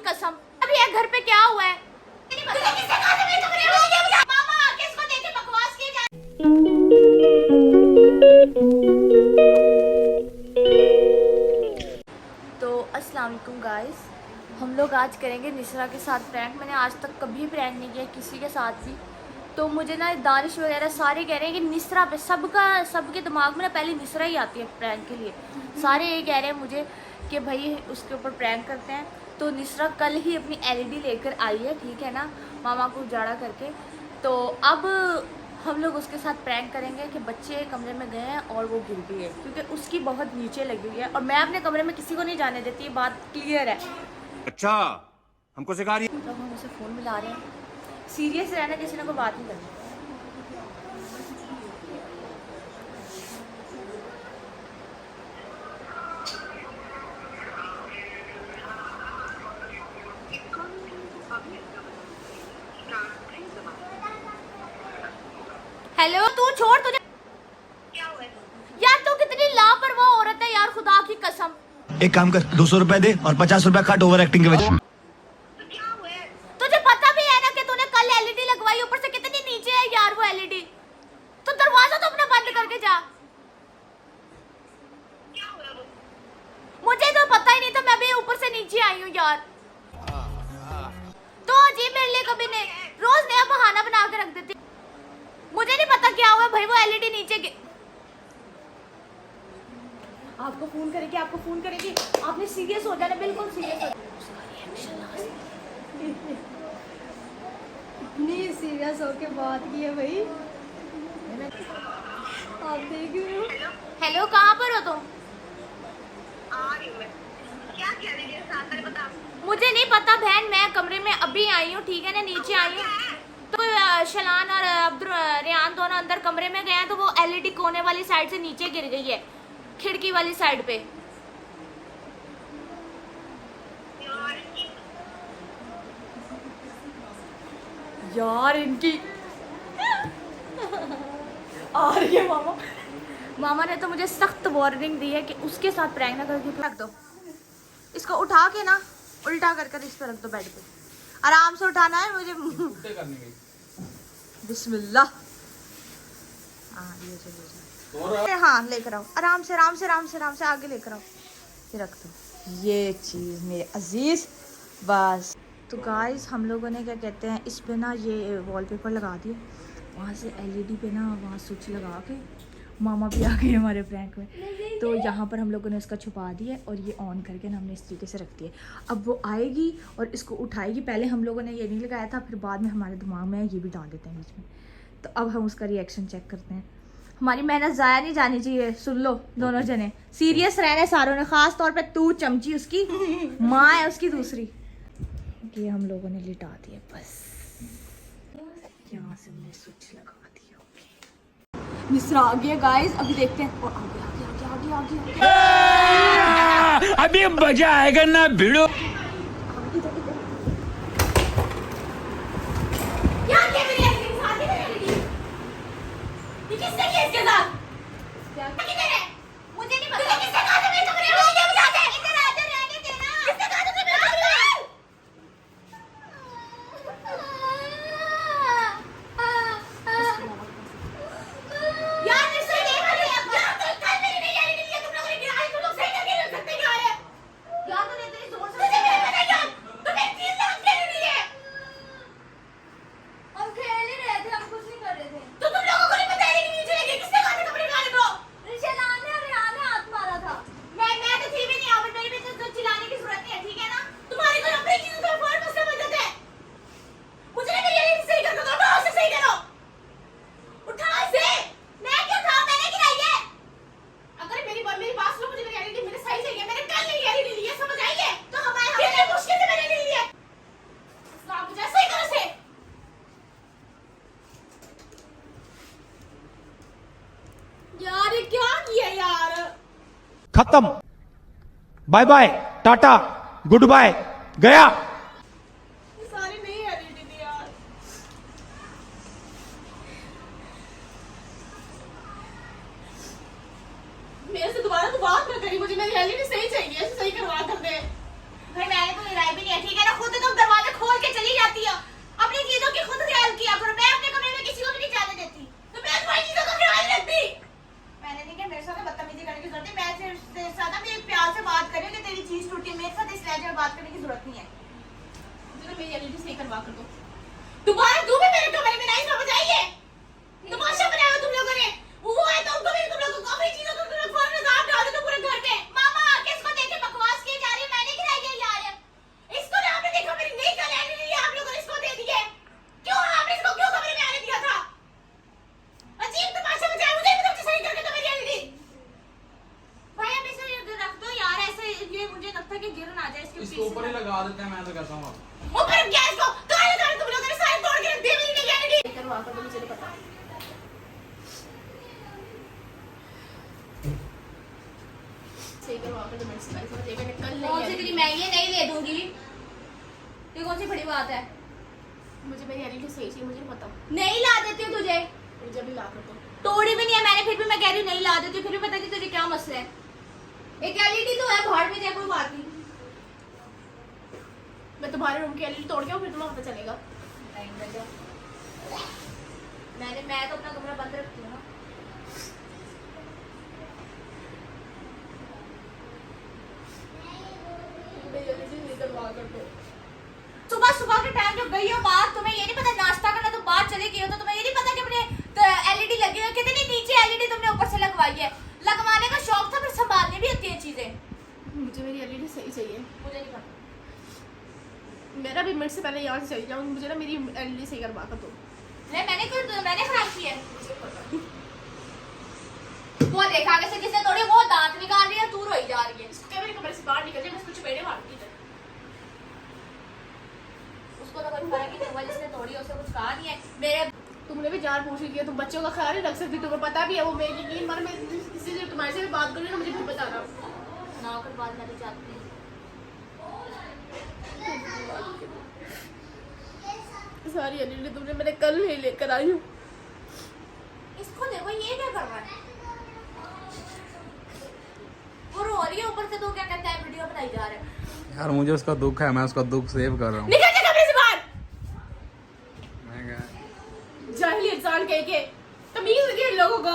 कसम। अभी ये घर पे क्या हुआ है? मामा किसको देखे बकवास किए जा। तो अस्सलाम वालेकुम गाइस, हम लोग आज करेंगे निशरा के साथ प्रैंक। मैंने आज तक कभी प्रैंक नहीं किया किसी के साथ भी। तो मुझे ना दानिश वगैरह सारे कह रहे हैं कि निशरा पे सबके दिमाग में ना पहले निशरा ही आती है प्रैंक के लिए। सारे ये कह रहे हैं मुझे कि भाई उसके ऊपर प्रैंक करते हैं। तो निशरा कल ही अपनी एलईडी लेकर आई है, ठीक है ना, मामा को उजाड़ा करके। तो अब हम लोग उसके साथ प्रैंक करेंगे कि बच्चे कमरे में गए हैं और वो गिर गई है, क्योंकि उसकी बहुत नीचे लगी हुई है और मैं अपने कमरे में किसी को नहीं जाने देती, ये बात क्लियर है। अच्छा, हमको सिखा रही है। तो हम उसे फ़ोन मिला रहे हैं। सीरियस रहना, किसी ने कोई बात नहीं करनी। हेलो, तू छोड़, तुझे क्या हुआ यार? तू कितनी लापरवाह औरत है यार, खुदा की कसम। एक काम कर, 200 रुपए दे और 50 रुपए काट ओवर एक्टिंग के वजह। तुझे पता भी है ना कि तूने कल एलईडी लगवाई, ऊपर से कितनी नीचे है यार वो एलईडी। तो दरवाजा तो अपना बंद करके जा। मुझे तो पता ही नहीं था, मैं भी ऊपर से नीचे आई हूँ यार। तो अजीब मेरे लिए कभी नहीं, रोज नया बहाना बना के रख देती। मुझे नहीं पता क्या हुआ भाई, वो एलईडी नीचे आपको फोन करेगी, आपको फोन करेगी। आपने सीरियस हो जाना, बिल्कुल सीरियस हो जाना। इतनी सीरियस होके बात की है भाई, आप देख रहे हो। हेलो, कहाँ पर हो तुम? आ रही हूँ मैं। क्या कह रही है साथ में बता। मुझे नहीं पता बहन, मैं कमरे में अभी आई हूँ, ठीक है ना, नीचे आई हूँ। तो शलान और अब्दुल रियान दोनों अंदर कमरे में गए हैं, तो वो एलईडी कोने वाली साइड से नीचे गिर गई है, खिड़की वाली साइड पे। यार इनकी आ रही है मामा। मामा ने तो मुझे सख्त वार्निंग दी है कि उसके साथ प्रैंक ना करके। रख दो इसको, उठा के ना उल्टा कर इस पर रख दो, बेड पे आराम से उठाना है मुझे। बिस्मिल्लाह। हाँ लेकर आओ, आराम से आराम से आराम से आराम से आगे लेकर आओ। ये रख दो ये चीज़ मेरे अजीज। बस तो गाइस, हम लोगों ने क्या कहते हैं, इस पे ना ये वॉलपेपर लगा दिए, वहाँ से एलईडी पे ना वहाँ स्विच लगा के। मामा भी आ गए हमारे प्रैंक में, तो यहाँ पर हम लोगों ने उसका छुपा दिया और ये ऑन करके ना हमने इस तरीके से रख दिया। अब वो आएगी और इसको उठाएगी। पहले हम लोगों ने ये नहीं लगाया था, फिर बाद में हमारे दिमाग में ये भी डाल देते हैं बीच में। तो अब हम उसका रिएक्शन चेक करते हैं। हमारी मेहनत ज़ाया नहीं जानी चाहिए, सुन लो दोनों जने, सीरियस रहने सारों ने, ख़ास तौर पे तू चमची, उसकी माँ है उसकी दूसरी। ये हम लोगों ने लिटा दिया, बस यहाँ से हमने स्विच लगा दिया। मिस्रा आ गया गाइस, अभी देखते हैं। और आगे आगे आगे आगे आगे अभी मजा आएगा ना भिड़ो। यार ये मेरी एक्टिंग साथ ही में लगी। ये किसने किया इसके साथ? क्या किधर है? मुझे नहीं पता। तुझे किसने कहा था मेरे कमरे में? मुझे बता दे। इधर आ, इधर रहने देना। किसने कहा था मेरे कमरे में? यार निश्चय देख रही है। यार तो कल मेरी नहीं आई नहीं है, तुम लोगों ने गिराई, तुम लोग सही करके रख सकते क्या है? यार तूने इतनी जोर से मुझे नहीं पता यार। तूने 3 लाख के लिए है। हम खेल ही रहे थे, हम कुछ नहीं कर रहे थे। तो तुम लोगों को नहीं पता है कि नीचे लगी? किसने कहा था कमरे में आने को? शलान ने और रियान ने हाथ मारा था। मैं तो थी भी नहीं, अब मेरी भी तो चिल्लाने की जरूरत नहीं है, ठीक है ना? तुम्हारी कोई अपनी चीज़ों को अफोर्ड मत समझते हैं। मुझे नहीं मेरी एडिट सही करना, तो उसे सही करो। उठाओ इसे। मैं क्यों उठाऊं? मैंने गिराई है। अगर मेरी बात सुनो, मुझे मेरी एडिट मेरे सही चाहिए। मैंने कल नहीं एडिट ली है, समझ आई है? तो हमारे कितनी मुश्किल से मैंने ले ली है। आप मुझे सही करो इसे। यार ये क्या किया यार? खत्म, bye bye, tata, good bye, गया। ये सारी नहीं एडिट थी यार। मेरे से दोबारा तो बात ना करी, मुझे मेरी एडिट सही चाहिए, सही करवा कर दे भाई। मैंने तो लड़ाई भी नहीं है, ठीक है ना? आज में बात करने की जरूरत नहीं है। मुझे ना मेरी एलईडी सही करवा कर दो। तुम्हारा तू भी मेरे कमरे में नहीं समझ आई है। तमाशा बनाया तुम लोगों ने। वो है तो उनको भी तुम लोगों को अपनी चीजों को तुम लोग फोन में दाब डाल दो पूरे घर पे। मामा आके इसको देख के बकवास किए जा रही है, मैंने गिराई है यार। इसको ना आपने देखा मेरी नई कैलेंडर आप लोगों ने इसको दे दी है। क्यों आपने इसको क्यों कमरे में आने दिया था? अजीब तमाशा बजाया मुझे भी तुमसे सही करके तो मेरी एलईडी। भाई आप इसे रख दो यार, ऐसे ये मुझे लगता है कि गिर ना जाए इसके इसको ऊपर ही लगा देते हैं, मैं तो कहता हूँ। ऊपर क्या इसको कहां लगा तुम लोगों ने सारे तोड़ के रख दिए मेरी नई एलईडी। करवा कर दो, मुझे नहीं पता। सही करवा कर दो मेरे से, मैंने कल कौन सी नहीं तेरी मैं ये नहीं ले दूंगी। ये कौन सी बड़ी बात है? मुझे मेरी एलईडी सही चाहिए, मुझे नहीं पता। नहीं ला देती हूँ तुझे। मुझे अभी ला कर दो। तोड़ी भी नहीं है मैंने, फिर भी मैं कह रही हूँ नहीं ला देती हूँ, फिर भी पता नहीं तुझे क्या मसला है। एक एलईडी तो है, भाड़ में जाए कोई बात नहीं। मैं तुम्हारे रूम की एलईडी तोड़ के आऊं, फिर तुम्हें पता चलेगा। मैं तो अपना कमरा बंद रखती हूँ ना। मेरी एलईडी सही करवा कर दो। सुबह सुबह के टाइम जब गई हो बाहर, तुम्हें ये नहीं पता नाश्ता करना तो बाहर चले गई हो, तो तुम्हें ये नहीं पता कि अपने एलईडी लगी है। कितनी नीचे एलईडी तुमने ऊपर से लगवाई है। लगवाने का शौक था, पर संभालनी भी होती है चीजें। मुझे मेरी एलईडी सही चाहिए। मुझे नहीं पता। मेरा भी मिनट से पहले यहाँ से चली जाऊँ, मुझे ना मेरी एलईडी सही करवा कर दो। नहीं मैंने खराब की है। वो देखा आगे से किसने तोड़ी, वो दांत निकाल रही है, तू रोई जा रही है। क्या मेरे कमरे से बाहर निकल जाए, मैं उसको चपेड़े मारूंगी। उसको तो कोई फर्क ही नहीं हुआ, जिसने तोड़ी है उसे कुछ कहा नहीं है। मेरे तुमने भी जान पूछ लिया, तुम बच्चों का ख्याल नहीं रख सकती, तुम्हें पता भी है। वो मेरी यकीन मानो, मैं किसी से तुम्हारे से भी बात करूँ ना, मुझे भी बताना। ना कर बाद मैं तो चाहती हूँ। सारी एलईडी तुमने मैंने कल नहीं लेकर आई हूँ। इसको देखो ये क्या कर रहा है। वो रो रही है ऊपर से, तो क्या कहता है वीडियो बनाई जा रहा है। यार मुझे उसका दुख है, मैं उसका दुख सेव कर रहा हूँ। निकल जा कमरे से बाहर। मैं क्या जाहिल इंसान कह के तमीज नहीं है लोगों को।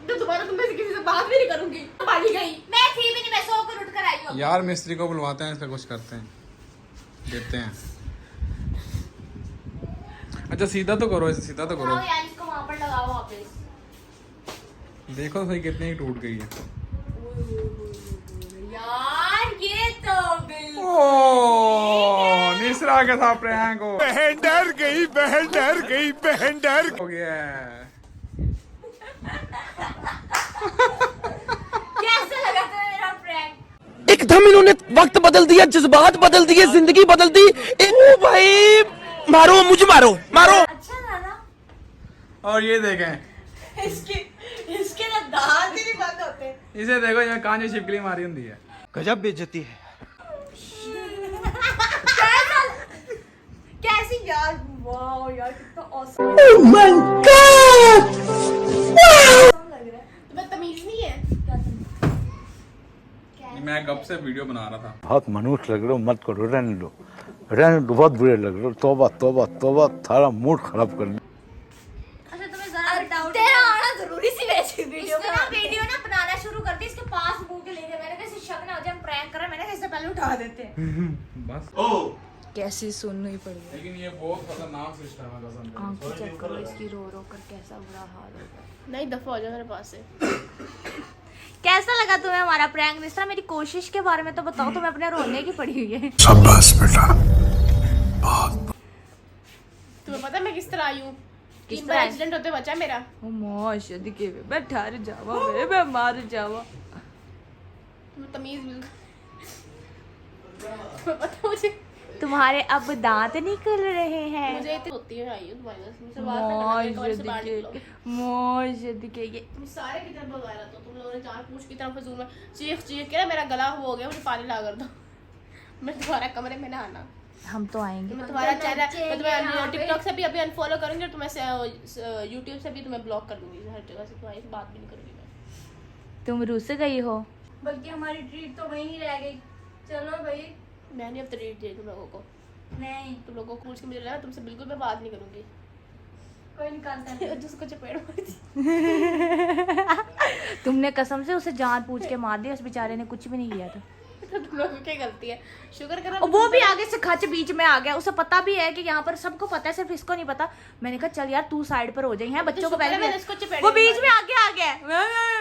तो दोबारा तुम में से किसी से बात भी नहीं करूंगी। पाली गई मैं थी भी नहीं, मैं सो कर उठ कर आई हूँ। यार मिस्त्री को बुलवाते हैं, इसका कुछ करते हैं, देते हैं। अच्छा सीधा तो करो, इसे सीधा तो करो। हाँ यार इसको वहाँ पर लगाओ वापस। देखो सही कितनी टूट गई है। यार ये तो बिल्कुल ओ निसरा के साथ प्रैंक हो। बहन डर गई, बहन डर गई, बहन डर हो गया। कैसा लगा तुम्हें मेरा प्रैंक? एकदम इन्होंने वक्त बदल दिया, जज्बात बदल दिए, जिंदगी बदल दी। ओ भाई मारो, मुझे मारो, मारो। अच्छा था ना? और ये देखें, इसके ना दांत ही नहीं बंद होते। इसे देखो, ये कान में छिपकली मारी होती है। गजब बेइज्जती है। कैसी यार, वाओ यार कितना ऑसम लग रहा है। तुम्हें तमीज नहीं है। मैं कब से वीडियो बना रहा था। बहुत मनुष्य लग रहे हो, मत करो, रहने दो, बहुत बुरे लग रहे हो। तौबा तौबा तौबा, थारा मूड खराब कर दिया। अच्छा तुम्हें जरा डाउट तेरा आना जरूरी सी वैसे वीडियो में ना बनाना शुरू कर दी, इसके पास मुंह के लेके। मैंने कैसे शक ना हो जाए हम प्रैंक कर रहे हैं, मैंने कैसे पहले उठा देते हैं। बस कैसी सुननी पड़ी लेकिन ये बहुत खतरनाक सिस्टम है कसम से। आंखें चेक करो इसकी, रो रो कर कैसा बुरा हाल होगा। नहीं दफा हो जाए मेरे पास से। कैसा लगा तुम्हें हमारा प्रैंक? निस्रा मेरी कोशिश के बारे में तो बताओ, तुम्हें अपने रोने की पड़ी हुई है। शाबाश बेटा। तुम्हें पता है मैं किस तरह आई हूँ? किस किस तरह? एक्सीडेंट होते बचा मेरा। मैं ठहर जावा, मैं मार जावा। तुम्हें तमीज बिल्कुल। तुम्हें पता मुझे तुम्हारे अब दांत निकल रहे हैं। मुझे इतनी होती है आई हूँ तुम्हारे पास। मुझसे बात करना, मेरे कमरे से बाहर निकलो। ये तुम सारे की तरफ भगा रहा था, तुम लोगों ने जान पूछ की तरफ फजूल में चीख चीख के ना मेरा गला हो गया। मुझे पानी ला कर दो, मैं तुम्हारा कमरे में ना आना। हम तो आएंगे। मैं तुम्हारा चैनल, मैं तुम्हें टिकटॉक से भी अभी अनफॉलो करूंगी और तुम्हें यूट्यूब से भी तुम्हें ब्लॉक कर दूंगी। हर जगह से तुम्हारी बात भी नहीं करूंगी मैं। तुम रूस से गई हो? बल्कि हमारी ट्रीट तो वहीं ही रह गई। चलो भाई। मैं नहीं अब ट्रीट दी तुम लोगों को। नहीं तुम लोगों को पूछ के मुझे लगा तुमसे बिल्कुल मैं बात नहीं करूंगी। कोई निकालता है जिसको चपेड़ मारी थी। तुमने कसम से उसे जान पूछ के मार दिया, उस बेचारे ने कुछ भी नहीं किया था। तो तुम लोगों की गलती है, शुक्र करो। और वो भी आगे से खच बीच में आ गया, उसे पता भी है कि यहाँ पर सबको पता है, सिर्फ इसको नहीं पता। मैंने कहा चल यार तू साइड पर हो जाए, हैं बच्चों को शुक्र है पहले मैंने इसको चपेट वो नहीं बीच में आगे आ गया।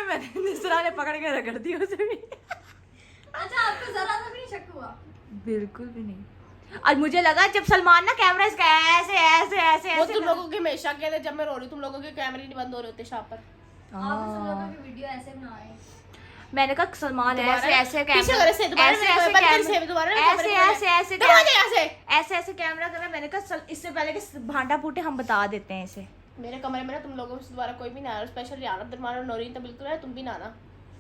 मैंने निसरा ने पकड़ के रगड़ दी उसे भी। अच्छा आपको जरा सा भी नहीं शक हुआ? बिल्कुल भी नहीं। और मुझे लगा जब सलमान ना कैमरा इसका ऐसे ऐसे ऐसे वो ऐसे तुम लोगों के हमेशा कहते जब मैं रो रही तुम लोगों के कैमरे नहीं बंद हो रहे होते शाह पर। आप सब लोगों की वीडियो ऐसे बना रहे हैं। मैंने कहा सलमान ऐसे ऐसे पीछे कैमरा करे से दोबारा ऐसे मेरे को ऐसे बंद कर से कैमरा दोबारा ऐसे ऐसे ऐसे दबा दे ऐसे। ऐसे ऐसे कैमरा कर रहा है। मैंने कहा इससे पहले कि भांडा फूटे हम बता देते हैं इसे। मेरे कमरे में ना तुम लोगों से दोबारा कोई भी ना आया, स्पेशल यार अब्दुलरमान और नौरीन तो बिल्कुल है, तुम भी ना आना।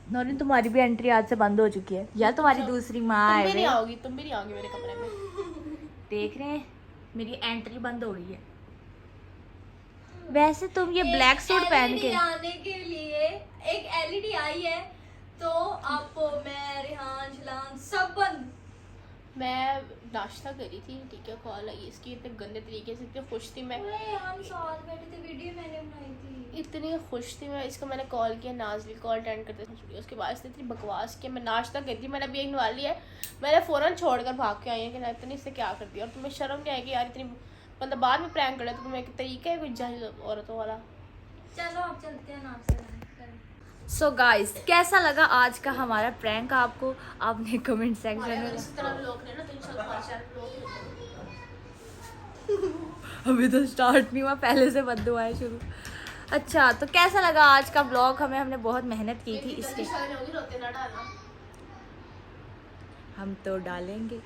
नौरीन तुम्हारी भी एंट्री आज से बंद हो चुकी है यार, तुम्हारी दूसरी माँ तुम है भी नहीं वे। आओगी, तुम भी नहीं आओगी मेरे कमरे में। देख रहे हैं मेरी एंट्री बंद हो गई है। वैसे तुम ये ब्लैक सूट पहन LED के आने के लिए एक LED आई है तो आप मैं रेहान शलान सब बंद। मैं नाश्ता करी थी, ठीक है, कॉल आई इसकी, इतने गंदे तरीके से, इतनी खुश थी मैं, अरे हम साथ बैठे थे, वीडियो मैंने बनाई थी। इतनी खुश थी मैं। इसको मैंने कॉल किया, नाजली कॉल अटेंड करते थे, उसके बाद से इतनी बकवास की। मैं नाश्ता करी थी, मैंने अभी एक नवाली है, मैंने फ़ौरन छोड़कर भाग के आई है कि ना इतनी इससे क्या कर दिया। और तुम्हें शर्म नहीं आएगी यार, इतनी बंदा बाद में प्रैंक कर ले तो तुम्हें एक तरीका है कोई जाहिल औरतों वाला। चलो आप चलते हैं नाश्ता करने। सो गाइस कैसा लगा आज का हमारा प्रैंक आपको, आपने कमेंट सेक्शन में इसी तरह लोग ने ना तो इंशाल्लाह 5 लोग। अभी तो स्टार्ट नहीं हुआ, पहले से बंद हुआ है शुरू। अच्छा तो कैसा लगा आज का ब्लॉग, हमने बहुत मेहनत की थी इसके। रोते ना डालना, हम तो डालेंगे,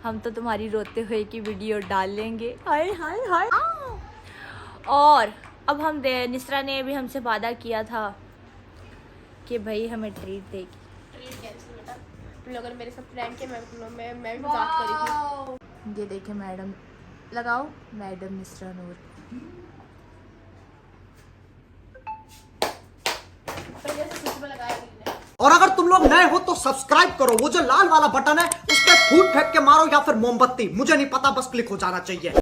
हम तो तुम्हारी रोते हुए की वीडियो डालेंगे। हाय हाय हाय। और अब हम निसरा ने भी हमसे वादा किया था कि भाई हमें ट्रीट देगी। ट्रीट कैंसिल बेटा, तुम लोगों ने मेरे साथ प्रैंक किया, मैं भी मजाक करी थी। ये देखे मैडम, लगाओ मैडम निसरा नूर। पहले से स्विच में लगाया मैंने। और अगर तुम लोग नए हो तो सब्सक्राइब करो, वो जो लाल वाला बटन है उस पर फूट फेंक के मारो या फिर मोमबत्ती, मुझे नहीं पता, बस क्लिक हो जाना चाहिए।